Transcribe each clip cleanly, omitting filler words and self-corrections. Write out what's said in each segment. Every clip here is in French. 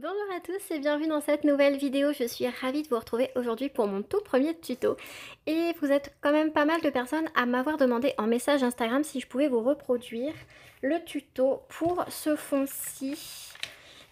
Bonjour à tous et bienvenue dans cette nouvelle vidéo. Je suis ravie de vous retrouver aujourd'hui pour mon tout premier tuto. Et vous êtes quand même pas mal de personnes à m'avoir demandé en message Instagram si je pouvais vous reproduire le tuto pour ce fond-ci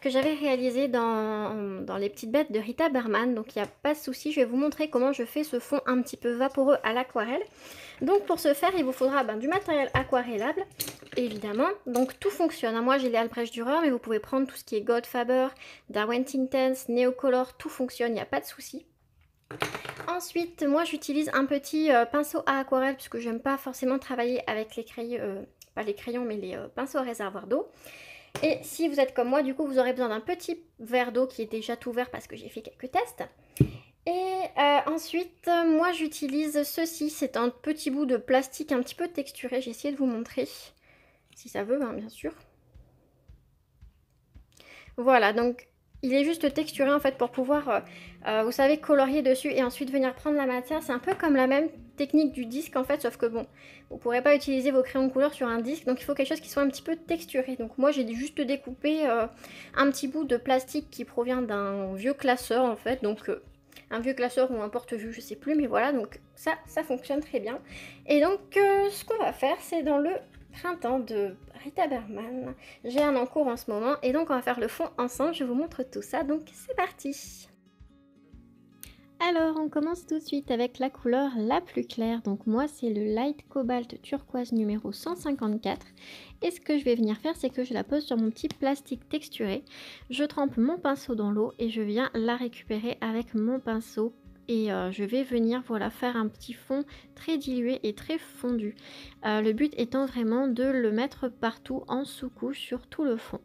que j'avais réalisé dans les petites bêtes de Rita Berman. Donc il n'y a pas de souci, je vais vous montrer comment je fais ce fond un petit peu vaporeux à l'aquarelle. Donc pour ce faire, il vous faudra du matériel aquarellable, évidemment. Donc tout fonctionne, hein. Moi j'ai les Albrecht Dürer, mais vous pouvez prendre tout ce qui est God Faber, Darwin Intense, Neocolor, tout fonctionne, il n'y a pas de souci. Ensuite, moi j'utilise un petit pinceau à aquarelle, puisque j'aime pas forcément travailler avec les crayons, pas les crayons, mais les pinceaux à réservoir d'eau. Et si vous êtes comme moi, du coup, vous aurez besoin d'un petit verre d'eau qui est déjà tout vert parce que j'ai fait quelques tests. Et ensuite, moi j'utilise ceci, c'est un petit bout de plastique un petit peu texturé, j'ai essayé de vous montrer, si ça veut, hein, bien sûr. Voilà, donc il est juste texturé en fait pour pouvoir, vous savez, colorier dessus et ensuite venir prendre la matière. C'est un peu comme la même technique du disque en fait, sauf que bon, vous ne pourrez pas utiliser vos crayons de couleur sur un disque, donc il faut quelque chose qui soit un petit peu texturé. Donc moi j'ai juste découpé un petit bout de plastique qui provient d'un vieux classeur en fait, donc un vieux classeur ou un porte-vue, je sais plus, mais voilà, donc ça fonctionne très bien. Et donc ce qu'on va faire, c'est dans le printemps de Rita Berman. J'ai un en cours en ce moment et donc on va faire le fond ensemble, je vous montre tout ça, donc c'est parti. Alors on commence tout de suite avec la couleur la plus claire, donc moi c'est le Light Cobalt Turquoise numéro 154 et ce que je vais venir faire c'est que je la pose sur mon petit plastique texturé, je trempe mon pinceau dans l'eau et je viens la récupérer avec mon pinceau et je vais venir voilà faire un petit fond très dilué et très fondu. Le but étant vraiment de le mettre partout en sous-couche sur tout le fond.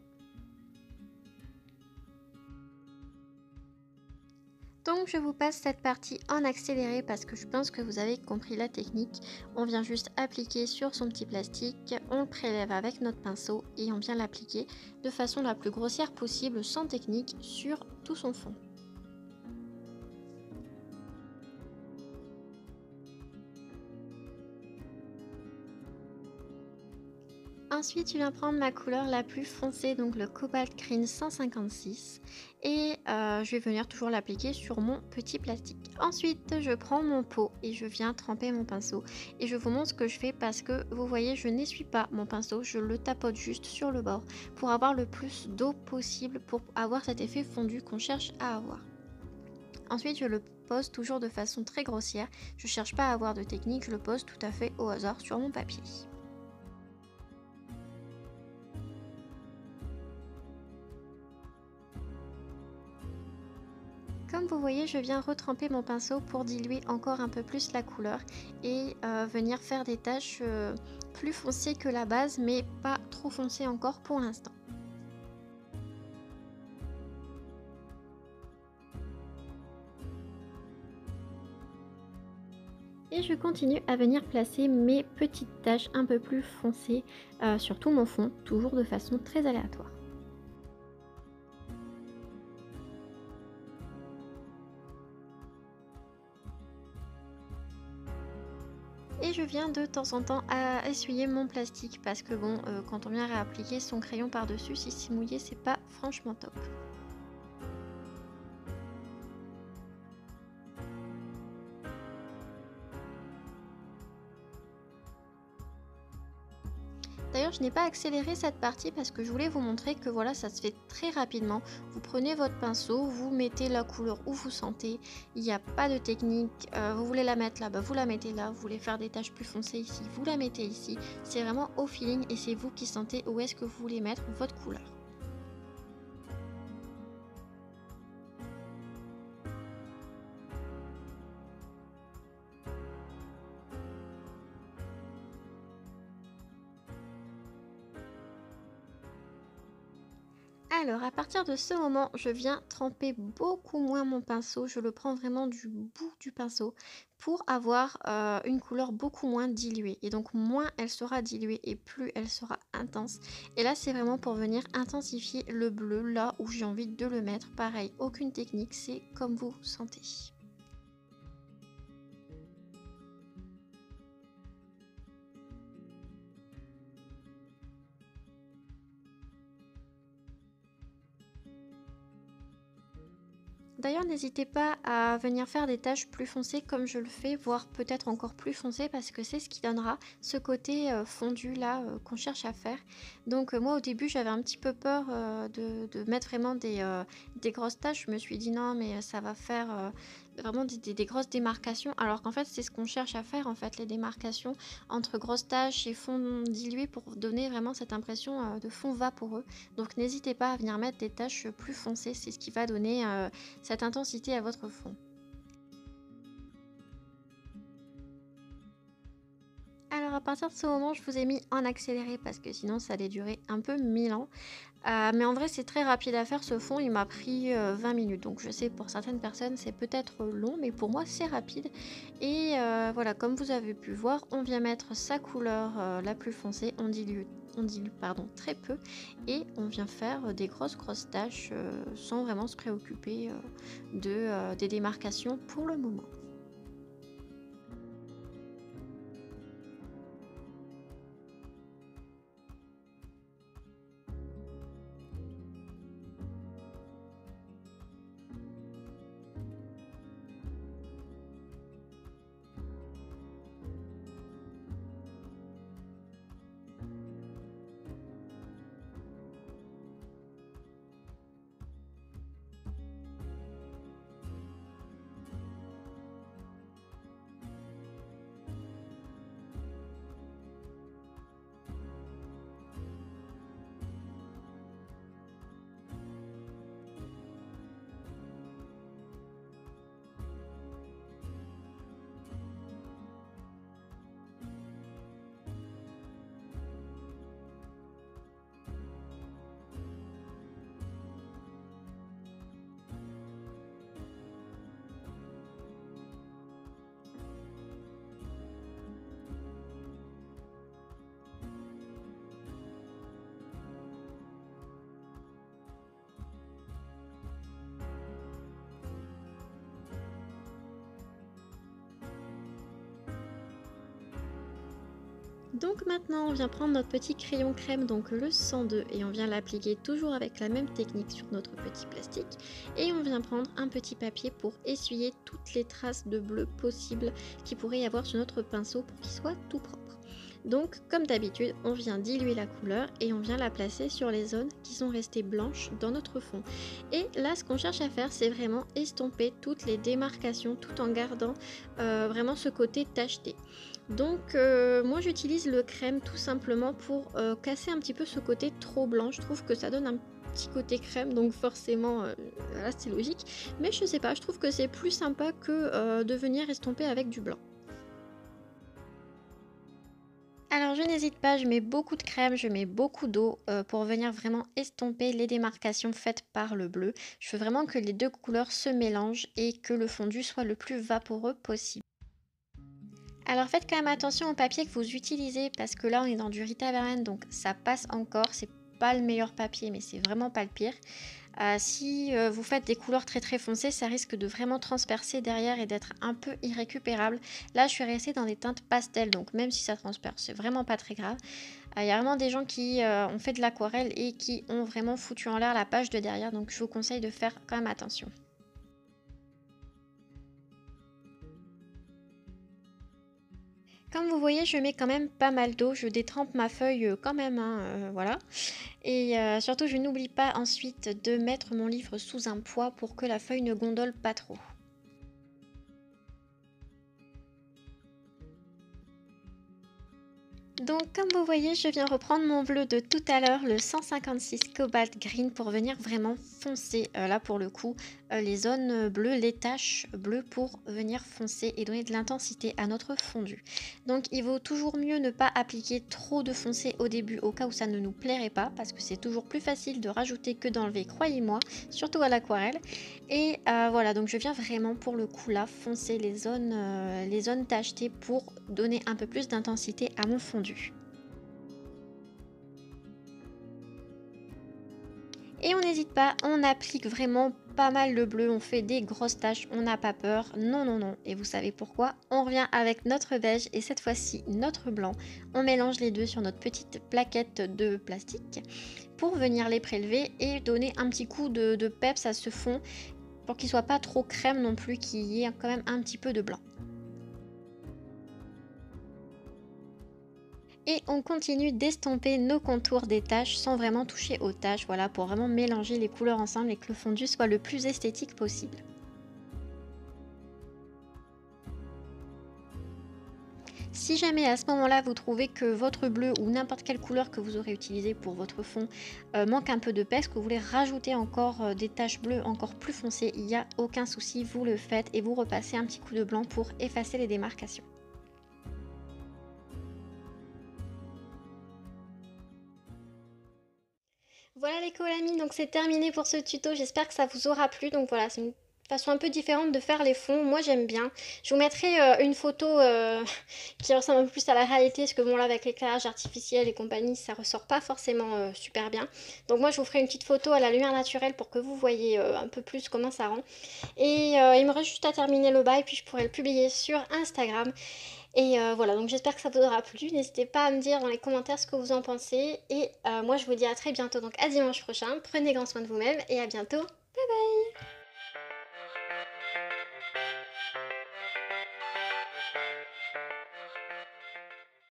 Donc je vous passe cette partie en accéléré parce que je pense que vous avez compris la technique. On vient juste appliquer sur son petit plastique, on le prélève avec notre pinceau et on vient l'appliquer de façon la plus grossière possible sans technique sur tout son fond. Ensuite, je viens prendre ma couleur la plus foncée, donc le Cobalt Green 156, et je vais venir toujours l'appliquer sur mon petit plastique. Ensuite, je prends mon pot et je viens tremper mon pinceau. Et je vous montre ce que je fais parce que vous voyez, je n'essuie pas mon pinceau, je le tapote juste sur le bord pour avoir le plus d'eau possible, pour avoir cet effet fondu qu'on cherche à avoir. Ensuite, je le pose toujours de façon très grossière. Je ne cherche pas à avoir de technique, je le pose tout à fait au hasard sur mon papier. Comme vous voyez, je viens retremper mon pinceau pour diluer encore un peu plus la couleur et venir faire des taches plus foncées que la base, mais pas trop foncées encore pour l'instant. Et je continue à venir placer mes petites taches un peu plus foncées sur tout mon fond, toujours de façon très aléatoire. Et je viens de temps en temps à essuyer mon plastique parce que bon, quand on vient réappliquer son crayon par-dessus, si c'est mouillé, c'est pas franchement top. D'ailleurs, je n'ai pas accéléré cette partie parce que je voulais vous montrer que voilà, ça se fait très rapidement. Vous prenez votre pinceau, vous mettez la couleur où vous sentez, il n'y a pas de technique. Vous voulez la mettre là, bah vous la mettez là. Vous voulez faire des taches plus foncées ici, vous la mettez ici. C'est vraiment au feeling et c'est vous qui sentez où est-ce que vous voulez mettre votre couleur. Alors à partir de ce moment, je viens tremper beaucoup moins mon pinceau, je le prends vraiment du bout du pinceau pour avoir une couleur beaucoup moins diluée. Et donc moins elle sera diluée et plus elle sera intense. Et là c'est vraiment pour venir intensifier le bleu là où j'ai envie de le mettre. Pareil, aucune technique, c'est comme vous sentez. D'ailleurs, n'hésitez pas à venir faire des taches plus foncées comme je le fais, voire peut-être encore plus foncées parce que c'est ce qui donnera ce côté fondu là qu'on cherche à faire. Donc moi au début j'avais un petit peu peur de mettre vraiment des grosses taches. Je me suis dit non mais ça va faire vraiment des grosses démarcations alors qu'en fait c'est ce qu'on cherche à faire en fait, les démarcations entre grosses taches et fond dilué pour donner vraiment cette impression de fond vaporeux. Donc n'hésitez pas à venir mettre des taches plus foncées, c'est ce qui va donner cette intensité à votre fond. Alors à partir de ce moment, je vous ai mis en accéléré parce que sinon ça allait durer un peu 1000 ans. Mais en vrai, c'est très rapide à faire ce fond, il m'a pris 20 minutes. Donc je sais pour certaines personnes c'est peut-être long, mais pour moi c'est rapide. Et voilà, comme vous avez pu voir, on vient mettre sa couleur la plus foncée, on dilue pardon, très peu. Et on vient faire des grosses taches sans vraiment se préoccuper des démarcations pour le moment. Donc maintenant on vient prendre notre petit crayon crème, donc le 102, et on vient l'appliquer toujours avec la même technique sur notre petit plastique. Et on vient prendre un petit papier pour essuyer toutes les traces de bleu possibles qu'il pourrait y avoir sur notre pinceau pour qu'il soit tout propre. Donc comme d'habitude, on vient diluer la couleur et on vient la placer sur les zones qui sont restées blanches dans notre fond. Et là ce qu'on cherche à faire, c'est vraiment estomper toutes les démarcations tout en gardant vraiment ce côté tacheté. Donc moi j'utilise le crème tout simplement pour casser un petit peu ce côté trop blanc. Je trouve que ça donne un petit côté crème, donc forcément là c'est logique. Mais je sais pas, je trouve que c'est plus sympa que de venir estomper avec du blanc. Alors je n'hésite pas, je mets beaucoup de crème, je mets beaucoup d'eau pour venir vraiment estomper les démarcations faites par le bleu. Je veux vraiment que les deux couleurs se mélangent et que le fondu soit le plus vaporeux possible. Alors faites quand même attention au papier que vous utilisez parce que là on est dans du Rita Berman donc ça passe encore, c'est pas le meilleur papier mais c'est vraiment pas le pire. Si vous faites des couleurs très foncées, ça risque de vraiment transpercer derrière et d'être un peu irrécupérable. Là je suis restée dans des teintes pastel donc même si ça transperce c'est vraiment pas très grave. Il y a vraiment des gens qui ont fait de l'aquarelle et qui ont vraiment foutu en l'air la page de derrière donc je vous conseille de faire quand même attention. Comme vous voyez, je mets quand même pas mal d'eau, je détrempe ma feuille quand même, hein, voilà. Et surtout, je n'oublie pas ensuite de mettre mon livre sous un poids pour que la feuille ne gondole pas trop. Donc comme vous voyez, je viens reprendre mon bleu de tout à l'heure, le 156 Cobalt Green pour venir vraiment foncer. Là pour le coup, les zones bleues, les taches bleues pour venir foncer et donner de l'intensité à notre fondu. Donc il vaut toujours mieux ne pas appliquer trop de foncé au début au cas où ça ne nous plairait pas parce que c'est toujours plus facile de rajouter que d'enlever, croyez-moi, surtout à l'aquarelle. Et voilà, donc je viens vraiment pour le coup là foncer les zones tachetées pour donner un peu plus d'intensité à mon fondu. Et on n'hésite pas, on applique vraiment pas mal le bleu, on fait des grosses taches, on n'a pas peur, non non non. Et vous savez pourquoi? On revient avec notre beige et cette fois-ci notre blanc. On mélange les deux sur notre petite plaquette de plastique pour venir les prélever et donner un petit coup de peps à ce fond pour qu'il soit pas trop crème non plus, qu'il y ait quand même un petit peu de blanc. Et on continue d'estomper nos contours des taches sans vraiment toucher aux taches, voilà, pour vraiment mélanger les couleurs ensemble et que le fondu soit le plus esthétique possible. Si jamais à ce moment-là vous trouvez que votre bleu ou n'importe quelle couleur que vous aurez utilisée pour votre fond manque un peu de peps, que vous voulez rajouter encore des taches bleues encore plus foncées, il n'y a aucun souci, vous le faites et vous repassez un petit coup de blanc pour effacer les démarcations. Voilà les colamis, donc c'est terminé pour ce tuto, j'espère que ça vous aura plu. Donc voilà, c'est une façon un peu différente de faire les fonds, moi j'aime bien. Je vous mettrai une photo qui ressemble un peu plus à la réalité, parce que bon là avec l'éclairage artificiel et compagnie, ça ressort pas forcément super bien. Donc moi je vous ferai une petite photo à la lumière naturelle pour que vous voyez un peu plus comment ça rend. Et il me reste juste à terminer le bas et puis je pourrai le publier sur Instagram. Et voilà, donc j'espère que ça vous aura plu. N'hésitez pas à me dire dans les commentaires ce que vous en pensez. Et moi, je vous dis à très bientôt, donc à dimanche prochain. Prenez grand soin de vous-même et à bientôt. Bye bye!